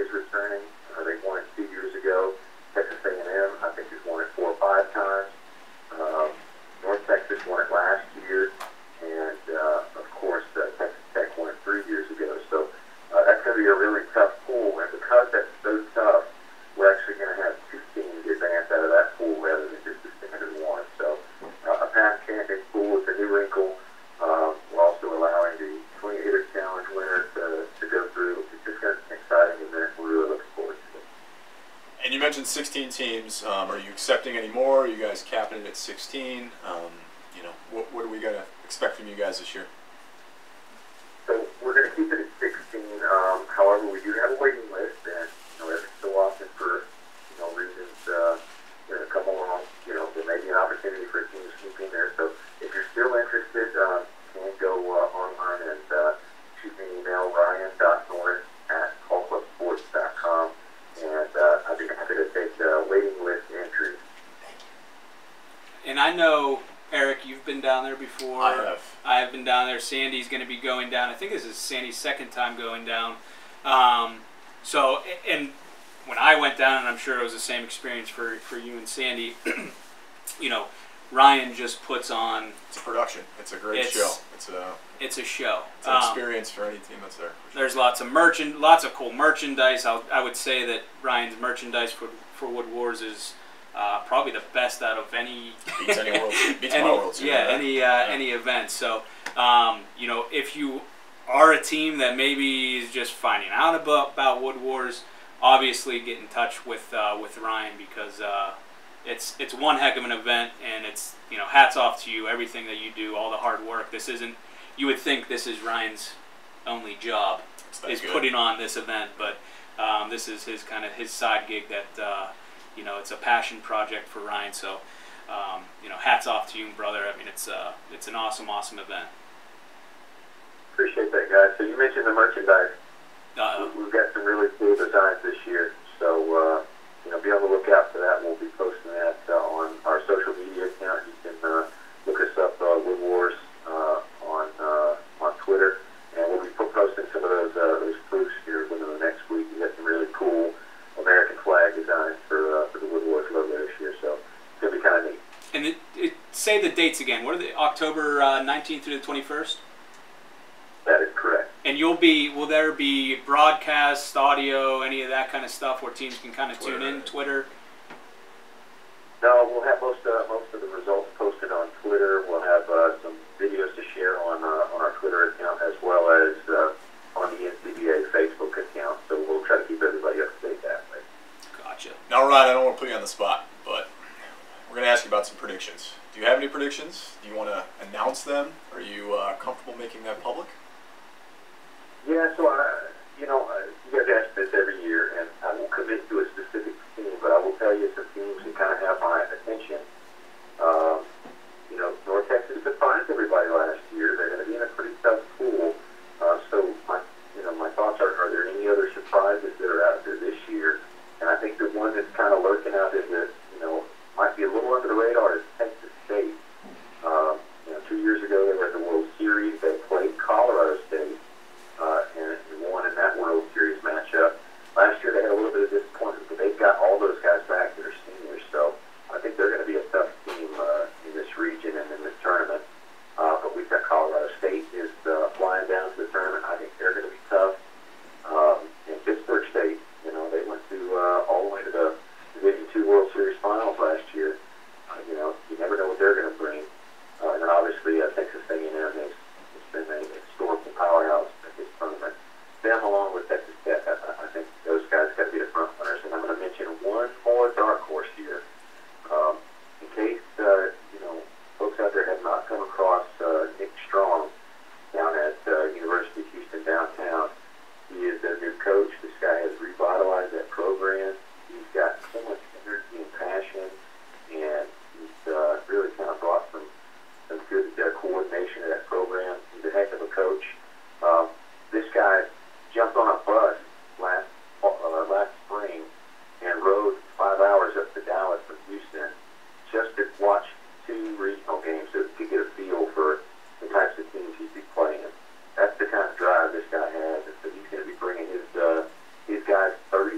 is returning. They won it 2 years ago. Texas A&M, I think, has won it 4 or 5 times. North Texas won it last year, and of course, Texas Tech won it 3 years ago. So that's going to be a really tough pool, and because that's so tough, we're actually going to have 2 teams advance out of that pool rather than just the standard one. So a past champion pool with a new wrinkle. We're also allowing the 20-hitter challenge winner to go through. It's just going to be an exciting event. We're really looking forward to it. And you mentioned 16 teams. Are you accepting any more? Are you guys capping it at 16? What are we going to expect from you guys this year? So we're going to keep it at 16. However, we do have a waiting list, and every so often for reasons come along, there may be an opportunity for a team to sneak in there. So if you're still interested, you can go online and shoot me an email, ryan.norris@callclubsports.com, and I'd be happy to take waiting list entries. And I know, Eric, you've been down there before. I have. I have been down there. Sandy's going to be going down. I think this is Sandy's second time going down. So, and when I went down, and I'm sure it was the same experience for you and Sandy, Ryan just puts on. It's a production. It's a great show. It's a show. It's an experience for any team that's there. Sure. There's lots of cool merchandise. I would say that Ryan's merchandise for Wood Wars is probably the best out of any. Beats any World Series. Beats my World Series. Yeah, any event. So, if you are a team that maybe is just finding out about Wood Wars, obviously get in touch with Ryan, because it's one heck of an event, and it's hats off to you, everything that you do, all the hard work. This isn't. You would think this is Ryan's only job is putting on this event, but this is his side gig that it's a passion project for Ryan. So hats off to you, brother. I mean, it's an awesome event. Appreciate that, guys. So you mentioned the merchandise. We've got some really cool designs this year, so be on the lookout for that. We'll be posting that on our social media account. You can look us up, Wood Wars, on Twitter, and we'll be posting some of those proofs here within the next week. We got some really cool American flag designs for the Wood Wars logo this year, so it's gonna be kind of neat. And say the dates again. What are they? October 19th through the 21st. That is correct. And will there be broadcast, audio, any of that kind of stuff where teams can kind of tune in? Twitter? No, we'll have most of the results posted on Twitter. We'll have some videos to share on our Twitter account, as well as on the NCBA Facebook account. So we'll try to keep everybody up to date that way. Gotcha. Now, Ryan, I don't want to put you on the spot, but we're going to ask you about some predictions. Do you have any predictions? Do you want to announce them? Are you comfortable making that public? Yeah, so you guys ask this every year, and I won't commit to a specific team, but I will tell you some teams that kind of have my attention. North Texas surprised everybody last year. They're going to be in a pretty tough pool. So my thoughts are there any other surprises that are out there this year? And I think the one that's kind of lurking out is that might be a little under the radar is Texas State. 2 years ago they were at the World Series. They played Colorado State. And won in that World Series matchup. Last year they had a little bit of disappointment, but they've got all those guys back that are seniors, so I think they're going to be a tough team in this region and in this tournament. But we've got Colorado State is flying down to the tournament. I think they're going to be tough. And Pittsburgh State, they went to all the way to the Division II World Series Finals last year. You never know what they're going to bring. And then obviously Texas A&M has been a historical powerhouse at this tournament. Them along with Texas Tech, I think those guys got to be the front runners. And I'm going to mention one more dark horse here. In case folks out there have not come across Nick Strong down at University of Houston downtown. He is their new coach. This guy has revitalized that program. He's got so much energy and passion, and he's really kind of brought some good coordination to that program. He's a heck of a coach. This guy jumped on a bus last spring and rode 5 hours up to Dallas from Houston just to watch 2 regional games to get a feel for the types of teams he'd be playing. That's the kind of drive this guy has, and so he's going to be bringing his guys 30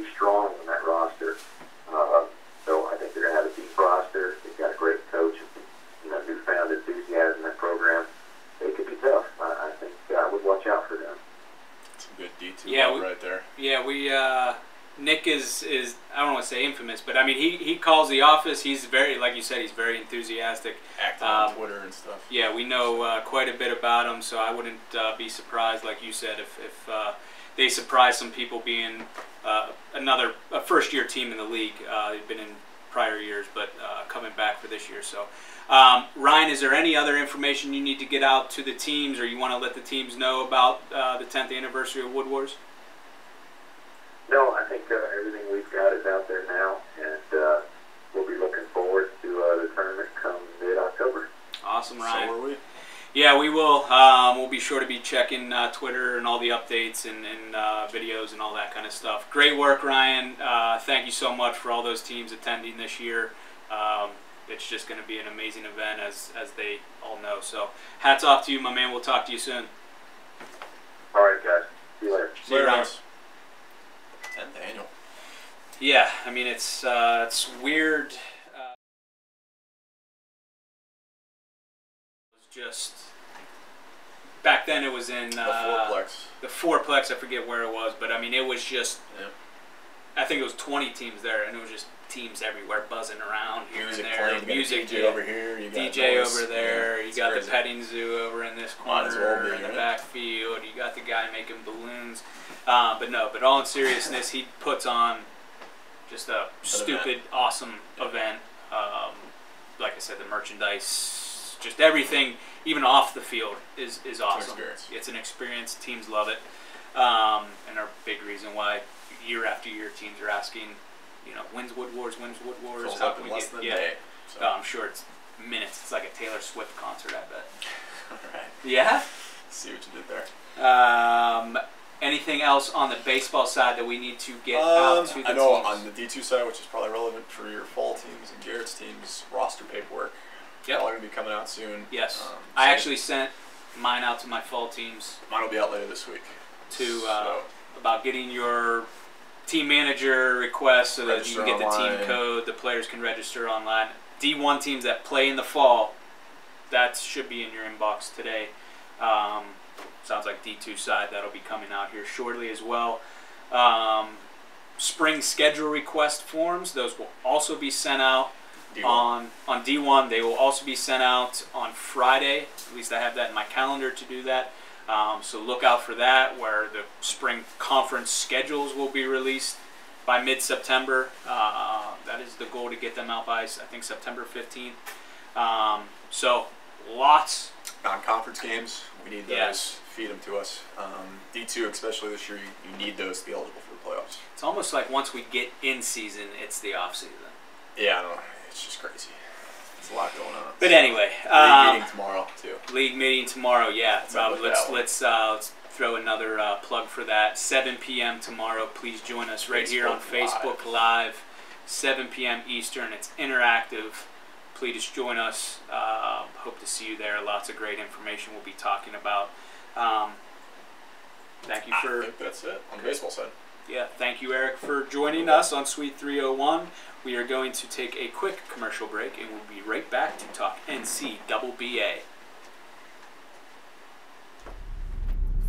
we Nick is I don't want to say infamous, but I mean he calls the office. He's very, like you said, he's very enthusiastic. Active on Twitter and stuff. Yeah, we know quite a bit about him, so I wouldn't be surprised, like you said, if they surprise some people being a first-year team in the league. They've been in prior years, but coming back for this year. So, Ryan, is there any other information you need to get out to the teams, or you want to let the teams know about the 10th anniversary of Wood Wars? No, I think everything we've got is out there now, and we'll be looking forward to the tournament come mid-October. Awesome, Ryan. So are we. Yeah, we will. We'll be sure to be checking Twitter and all the updates and videos and all that kind of stuff. Great work, Ryan. Thank you so much for all those teams attending this year. It's just going to be an amazing event, as they all know. So hats off to you, my man. We'll talk to you soon. All right, guys. See you later. See you, Ryan. 10th annual. Yeah, I mean, it's weird. Just back then it was in The fourplex. The fourplex, I forget where it was, but I mean it was just. Yeah. I think it was 20 teams there, and it was just teams everywhere buzzing around here Music and there. playing, Music, DJ over here, you got DJ noise. over there. Yeah, you it's got crazy. the petting zoo over in this Might as well corner be, in the right? backfield. You got the guy making balloons. But all in seriousness, he puts on just a stupid, awesome event. Like I said, the merchandise, just everything, even off the field, is awesome. It's an experience. Teams love it, and are a big reason why year after year teams are asking, when's Wood Wars? When's Wood Wars? Fills How up can in we less get? than a Yeah, day. So. I'm sure it's minutes. It's like a Taylor Swift concert, I bet. All right. Yeah. See what you did there. Anything else on the baseball side that we need to get out to the I know teams? on the D2 side, which is probably relevant for your fall teams and Garrett's teams, roster paperwork. Yep. Probably going to be coming out soon. Yes. So I actually sent mine out to my fall teams mine will be out later this week. about getting your team manager request so that you Register can get the online. team code, the players can register online. D1 teams that play in the fall, that should be in your inbox today. Sounds like D2 side, that'll be coming out here shortly as well. Spring schedule request forms, those will also be sent out D1. on D1. They will also be sent out on Friday. At least I have that in my calendar to do that. So look out for that, where the spring conference schedules will be released by mid-September. That is the goal, to get them out by, I think, September 15th. So lots. Non-conference games, we need those. Yes. Feed them to us. D2, especially this year, you need those to be eligible for the playoffs. It's almost like once we get in season, it's the off season. Yeah, I don't know. It's just crazy. There's a lot going on. But anyway, League meeting tomorrow too. League meeting tomorrow. Yeah, Rob, let's throw another plug for that. 7 p.m. tomorrow. Please join us right here on Facebook Live. 7 p.m. Eastern. It's interactive. Please join us. Hope to see you there. Lots of great information we'll be talking about. Thank you for. I think that's it on the baseball side. Yeah, thank you, Eric, for joining us on Suite 301. We are going to take a quick commercial break, and we'll be right back to talk NCAA.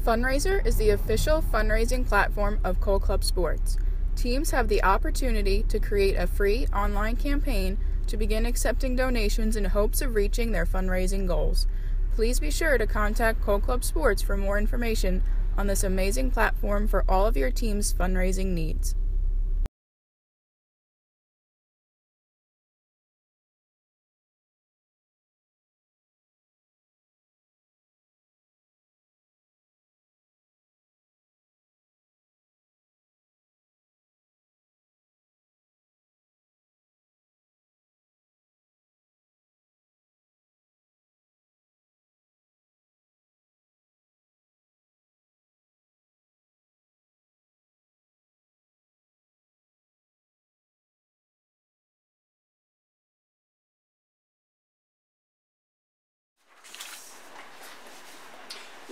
Fundraiser is the official fundraising platform of Cole Club Sports. Teams have the opportunity to create a free online campaign to begin accepting donations in hopes of reaching their fundraising goals. Please be sure to contact Cole Club Sports for more information on this amazing platform for all of your team's fundraising needs.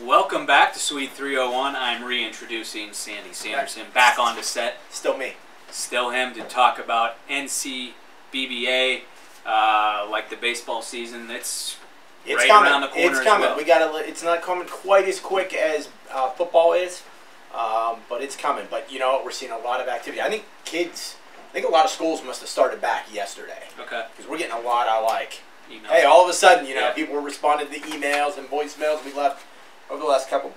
Welcome back to Suite 301. I'm reintroducing Sandy Sanderson back onto set. Still me. Still him to talk about NCBBA, like the baseball season. It's right coming. around the corner. It's coming. As well. We gotta. It's not coming quite as quick as football is, But it's coming. But you know what? We're seeing a lot of activity. I think a lot of schools must have started back yesterday. Okay. Because we're getting a lot of Emails. hey, all of a sudden, Yeah. people were responding to emails and voicemails we left over the last couple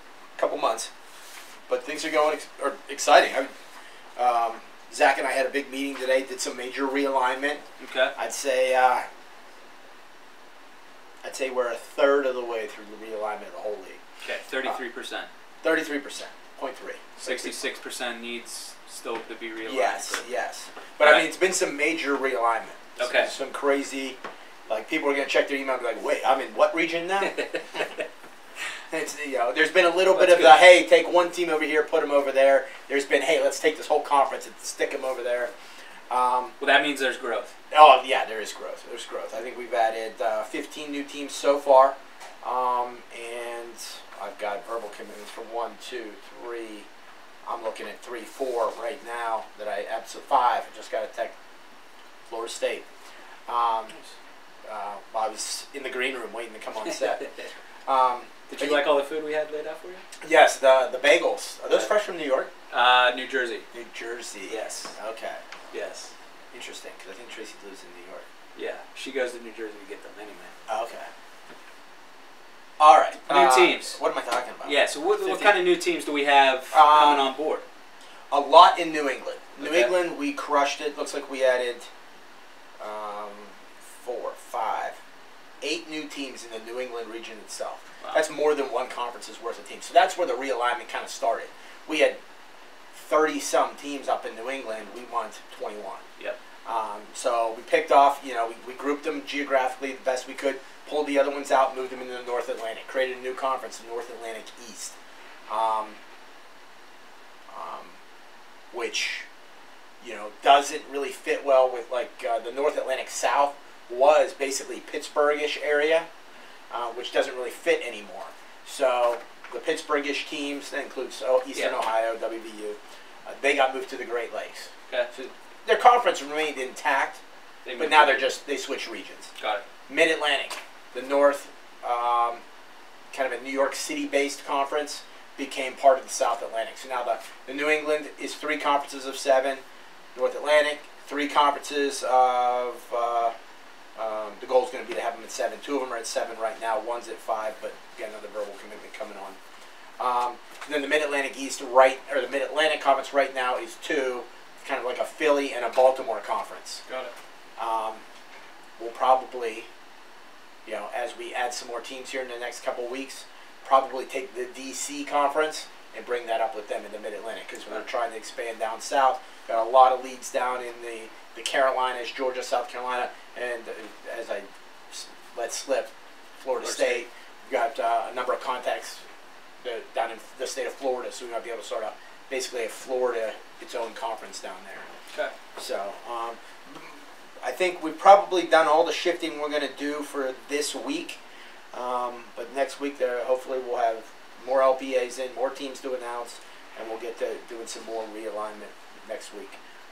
months. But things are going exciting. Zach and I had a big meeting today. Did some major realignment. Okay. I'd say we're a third of the way through the realignment of the whole league. Okay. 33%. 33%, 0.3. 66% needs still to be realized. Yes. But I mean, it's been some major realignment. Okay. Some crazy, people are going to check their email and be like, wait, I'm in what region now? It's, there's been a little bit of the, hey, take one team over here, put them over there. There's been, hey, let's take this whole conference and stick them over there. Well, that means there's growth. Oh, yeah, there is growth. There's growth. I think we've added 15 new teams so far. And I've got verbal commitments from 1, 2, 3. I'm looking at 3, 4 right now that I absolutely 5. I just got a text Florida State. I was in the green room waiting to come on set. Did you like all the food we had laid out for you? Yes, the bagels. Are those fresh from New York? New Jersey. New Jersey. Yes. Okay. Yes. Interesting, because I think Tracy lives in New York. Yeah, she goes to New Jersey to get them anyway. Okay. All right. New teams. What am I talking about? Yeah, so what kind of new teams do we have coming on board? A lot in New England. New Okay. England, we crushed it. Looks like we added 4, 5, 8 new teams in the New England region itself. Wow. That's more than one conference's worth of teams. So that's where the realignment kind of started. We had 30-some teams up in New England. We won 21. Yep. So we picked off, we grouped them geographically the best we could, pulled the other ones out, moved them into the North Atlantic, created a new conference, the North Atlantic East, which, doesn't really fit well with, the North Atlantic South was basically Pittsburgh-ish area, which doesn't really fit anymore. So the Pittsburgh-ish teams, that includes Eastern Ohio, WVU, they got moved to the Great Lakes. Okay. So their conference remained intact, but now they switched regions. Got it. Mid-Atlantic, the North, kind of a New York City-based conference, became part of the South Atlantic. So now the New England is 3 conferences of 7. North Atlantic, 3 conferences of, the goal is going to be to have them at 7. 2 of them are at 7 right now. 1's at 5, but again, another verbal commitment coming on. Then the Mid-Atlantic East, the Mid-Atlantic Conference right now is 2. It's kind of like a Philly and a Baltimore conference. Got it. We'll probably, as we add some more teams here in the next couple weeks, probably take the DC conference and bring that up with them in the Mid-Atlantic, because we're trying to expand down south. Got a lot of leads down in the Carolinas, Georgia, South Carolina, and as I let slip, Florida State. We've got a number of contacts down in the state of Florida, so we might be able to sort of basically a Florida its own conference down there. Okay. So I think we've probably done all the shifting we're going to do for this week. But next week, hopefully we'll have more LPAs in, more teams to announce, and we'll get to doing some more realignment next week.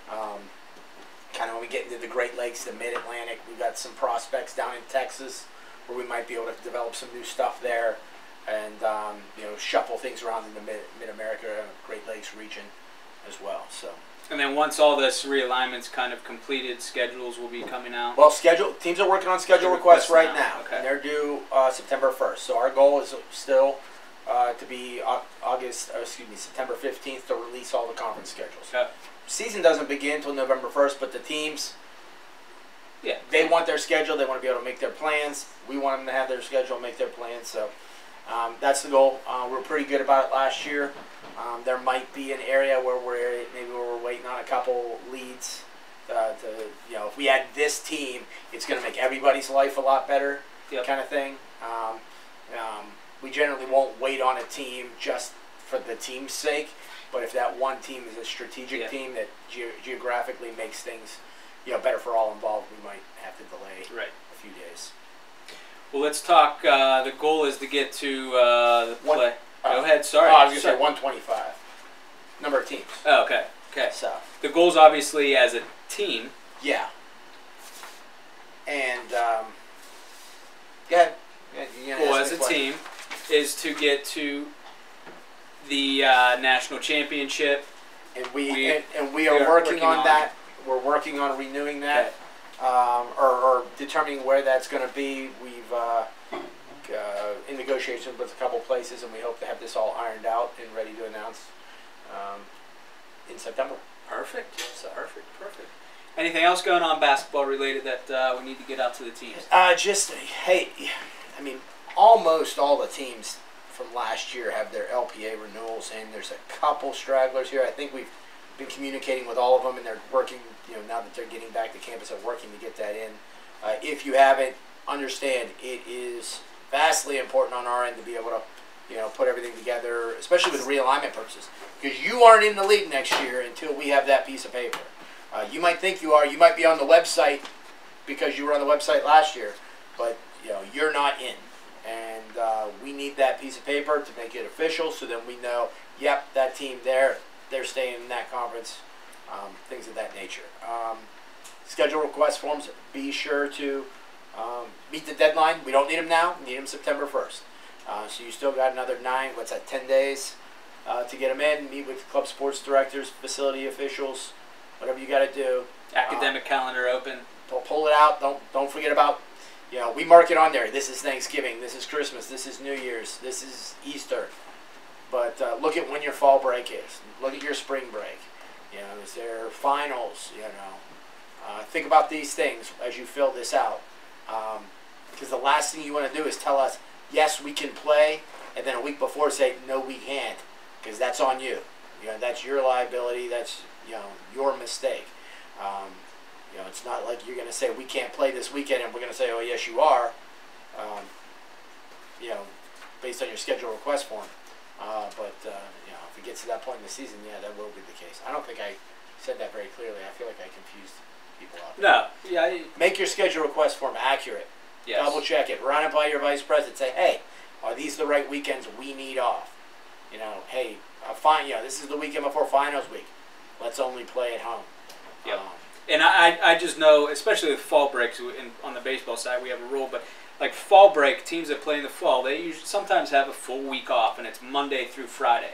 Kind of when we get into the Great Lakes, the Mid-Atlantic, we've got some prospects down in Texas where we might be able to develop some new stuff there and shuffle things around in the Mid-America, Great Lakes region as well. So. And then once all this realignment's kind of completed, schedules will be coming out. Well, teams are working on schedule requests right now, Okay. and they're due September 1st. So our goal is still to be September 15th to release all the conference schedules. Okay. Season doesn't begin until November 1st, but the teams, Yeah. they want their schedule. They want to be able to make their plans. We want them to have their schedule, make their plans. So that's the goal. We were pretty good about it last year. There might be an area where we're waiting on a couple leads. If we add this team, it's going to make everybody's life a lot better, kind of thing. We generally won't wait on a team just for the team's sake, but if that one team is a strategic team that geographically makes things better for all involved, we might have to delay a few days. Well, let's talk. The goal is to get to the play. Go ahead. Sorry. I was going to say 125. Number of teams. Oh, okay. Okay. So the goal's obviously as a team. Yeah. And go ahead. Well, as a team, is to get to the national championship. And we are working on that. We're working on renewing that, or determining where that's going to be. We've in negotiations with a couple places, and we hope to have this all ironed out and ready to announce in September. Perfect. Perfect. Anything else going on basketball related that we need to get out to the teams? Almost all the teams from last year have their LPA renewals, and there's a couple stragglers here. I think we've been communicating with all of them, and they're working, now that they're getting back to campus, they're working to get that in. If you haven't, understand it is vastly important on our end to be able to, put everything together, especially with realignment purposes, because you aren't in the league next year until we have that piece of paper. You might think you are. You might be on the website because you were on the website last year, but you're not in. And we need that piece of paper to make it official, so then we know, yep, that team there, they're staying in that conference, things of that nature. Schedule request forms, be sure to meet the deadline. We don't need them now. We need them September 1st. So you still got another 10 days to get them in. Meet with club sports directors, facility officials, whatever you got to do. Academic calendar open. Pull it out. Don't forget about, we mark it on there. This is Thanksgiving. This is Christmas. This is New Year's. This is Easter. But look at when your fall break is. Look at your spring break. Is there finals? Think about these things as you fill this out. Because the last thing you want to do is tell us, yes, we can play, and then a week before say, no, we can't, because that's on you. That's your liability. That's your mistake. It's not like you're going to say we can't play this weekend, and we're going to say, oh yes, you are. Based on your schedule request form. But if it gets to that point in the season, that will be the case. I don't think I said that very clearly. I feel like I confused people out there. No. Make your schedule request form accurate. Yes. Double check it. Run it by your vice president. Say, hey, are these the right weekends we need off? Hey, this is the weekend before finals week. Let's only play at home. Yep. And I just know, especially with fall breaks, on the baseball side we have a rule, but like fall break, teams that play in the fall, they usually sometimes have a full week off, and it's Monday through Friday,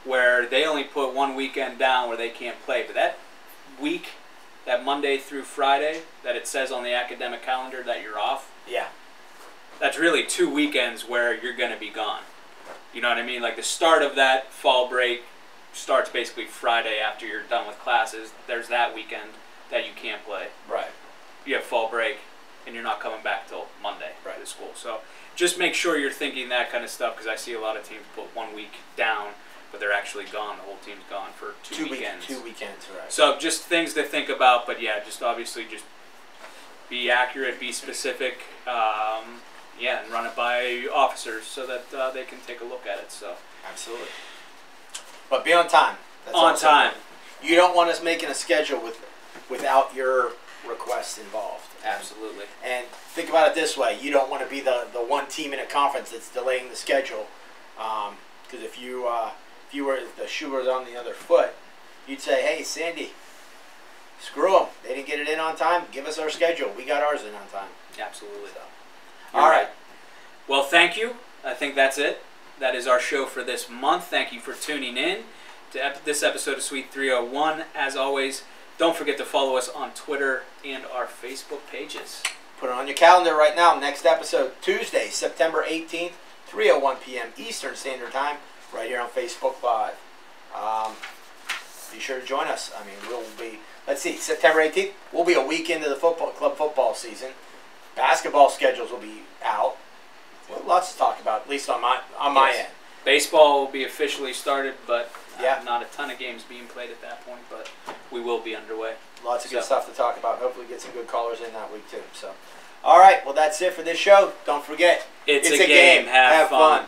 where they only put one weekend down where they can't play. But that week, that Monday through Friday, that it says on the academic calendar that you're off, that's really 2 weekends where you're going to be gone. You know what I mean? Like the start of that fall break starts basically Friday after you're done with classes. There's that weekend that you can't play. Right. You have fall break, and you're not coming back till Monday to school. So just make sure you're thinking that kind of stuff, because I see a lot of teams put 1 week down, but they're actually gone. The whole team's gone for 2 weekends. 2 weekends, right. So just things to think about, but just obviously just be accurate, be specific, and run it by officers so that they can take a look at it. So absolutely. But be on time. That's on time. You don't want us making a schedule without your requests involved. Absolutely. And think about it this way: you don't want to be the one team in a conference that's delaying the schedule. Because if you were the shoe was on the other foot, you'd say, "Hey, Sandy, screw them. They didn't get it in on time. Give us our schedule. We got ours in on time." Absolutely. So. All right. Well, thank you. I think that's it. That is our show for this month. Thank you for tuning in to this episode of Suite 301. As always, don't forget to follow us on Twitter and our Facebook pages. Put it on your calendar right now. Next episode, Tuesday, September 18th, 3:01 p.m. Eastern Standard Time, right here on Facebook Live. Be sure to join us. We'll be, September 18th, we'll be a week into the club football season. Basketball schedules will be out. Well, lots to talk about, at least on my end. Baseball will be officially started, but not a ton of games being played at that point, but we will be underway. Lots of good stuff to talk about. Hopefully get some good callers in that week too. So, all right, well, that's it for this show. Don't forget, it's a game. Have fun.